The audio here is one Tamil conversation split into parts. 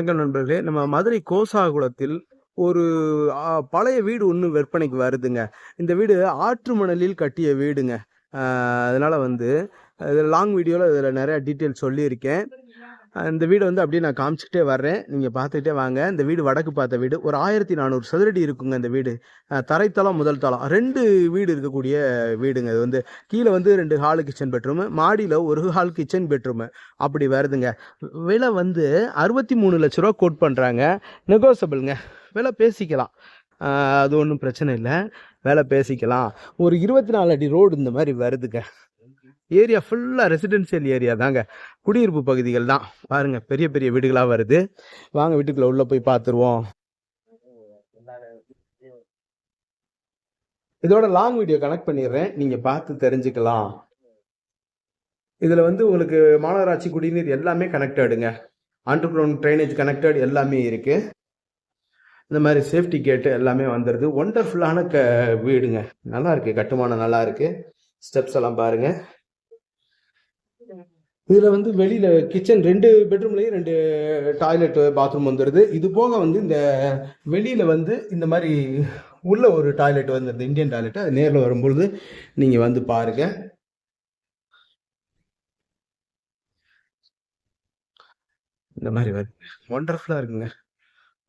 வணக்கம் நண்பர்களே. நம்ம மதுரை கோசாகுளத்தில் ஒரு பழைய வீடு ஒண்ணு விற்பனைக்கு வருதுங்க. இந்த வீடு ஆற்று மணலில் கட்டிய வீடுங்க. அ அதனால வந்து லாங் வீடியோல இதில நெறைய டீட்டெயில் சொல்லியிருக்கேன். இந்த வீட வந்து அப்படியே நான் காமிச்சுக்கிட்டே வர்றேன். நீங்க பார்த்துக்கிட்டே வாங்க. இந்த வீடு வடக்கு பார்த்த வீடு. ஒரு 1400 சதுரடி இருக்குங்க இந்த வீடு. தரைத்தளம், முதல் தளம் 2 வீடு இருக்கக்கூடிய வீடுங்க. இது வந்து கீழ வந்து 2 ஹால் கிச்சன் பெட்ரூமு, மாடியில 1 ஹால் கிச்சன் பெட்ரூமு அப்படி வருதுங்க. விலை வந்து ரூ. 63,00,000 கோட் பண்றாங்க. நெகோசியபிள்ங்க. விலை பேசிக்கலாம். அது ஒண்ணும் பிரச்சனை இல்ல. விலை பேசிக்கலாம். ஒரு 24 அடி ரோடு இந்த மாரி வருதுங்க. ஏரியா ஃபுல்லா ரெசிடென்ஷியல் ஏரியா தாங்க. குடியிருப்பு பகுதிகள் தான். பாருங்க பெரிய பெரிய வீடுகளா வருது. வாங்க வீட்டுக்குள்ள உள்ள போய் பார்த்துருவோம். இதோட லாங் வீடியோ கனெக்ட் பண்ணிடுறேன். நீங்க பார்த்து தெரிஞ்சுக்கலாம். இதுல வந்து உங்களுக்கு மாநகராட்சி குடிநீர் எல்லாமே கனெக்டடுங்க. அண்டர் கிரவுண்ட் ட்ரைனேஜ் கனெக்டட் எல்லாமே இருக்கு. இந்த மாதிரி சேஃப்டி கேட்டு எல்லாமே வந்துடுது. ஒண்டர்ஃபுல்லான வீடுங்க. நல்லா இருக்கு. கட்டுமானம் நல்லா இருக்கு. ஸ்டெப்ஸ் எல்லாம் பாருங்க. இதுல வந்து வெளியில கிச்சன் 2 பெட்ரூம்லயும் 2 டாய்லெட் பாத்ரூம் வந்துடுது. இது போக வந்து இந்த வெளியில வந்து இந்த மாதிரி உள்ள ஒரு டாய்லெட் வந்துடுது. Indian toilet. அது நேரில் வரும்பொழுது நீங்க வந்து பாருங்க. இந்த மாதிரி வருது. ஒண்டர்ஃபுல்லா இருக்குங்க.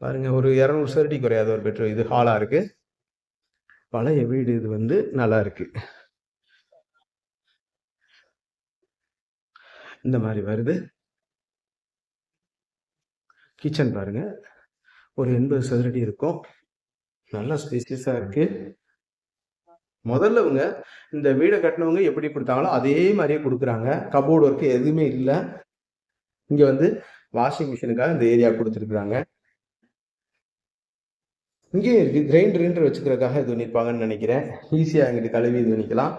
பாருங்க ஒரு 200 சதுரடி குறையாத ஒரு பெட்ரூம். இது ஹாலா இருக்கு. பழைய வீடு இது வந்து நல்லா இருக்கு. இந்த மாதிரி வருது. கிச்சன் பாருங்க. ஒரு 80 சதுரடி இருக்கும். நல்லா ஸ்பேசியஸா இருக்கு. முதல்ல இவங்க இந்த வீடை கட்டினவங்க எப்படி கொடுத்தாங்களோ அதே மாதிரியே கொடுக்குறாங்க. கபோர்டு ஒர்க் எதுவுமே இல்லை. இங்க வந்து வாஷிங் மிஷினுக்காக இந்த ஏரியா கொடுத்துருக்குறாங்க. இங்கேயும் இருக்கு. கிரைண்டர் வச்சுக்கிறதுக்காக இது பண்ணிருப்பாங்கன்னு நினைக்கிறேன். ஈஸியா எங்கிட்ட கழுவி இது பண்ணிக்கலாம்.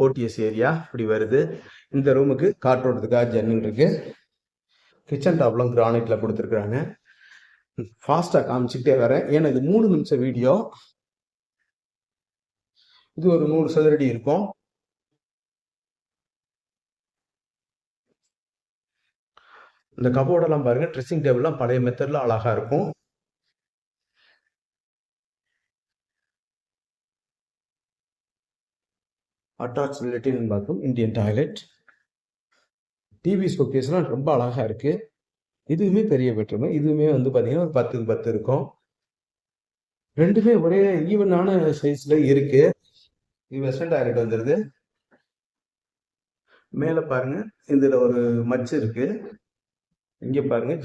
ஓடிஎஸ் ஏரியா இப்படி வருது. இந்த ரூமுக்கு காற்றோட்டத்துக்காக ஜன்னல் இருக்கு. கிச்சன் டாப்லாம் கிரானைட்ல கொடுத்துருக்குறாங்க. ஃபாஸ்டா காமிச்சுக்கிட்டே வரேன். ஏன்னா இது 3 நிமிஷம் வீடியோ. இது ஒரு 100 சதுரடி இருக்கும். இந்த கபோர்டெல்லாம் பாருங்க. ட்ரெஸ்ஸிங் டேபிள்லாம் பழைய மெத்தட்ல அழகா இருக்கும். அட்டாச் லெட்டின் பாத்ரூம், இந்தியன் டாய்லெட். டிவி ஷோகேஸ்லாம் ரொம்ப அழகா இருக்கு. இதுவுமே பெரிய பெட்ரூம். இதுவுமே வந்து பாத்தீங்கன்னா ஒரு 10க்கு 10 இருக்கும். ரெண்டுமே ஒரே ஈவனான சைஸ்ல இருக்கு. இது வெஸ்டர்ன் டாய்லெட் வந்துருது. மேல பாருங்க. இதுல ஒரு மச்சு இருக்கு. இங்க பாருங்க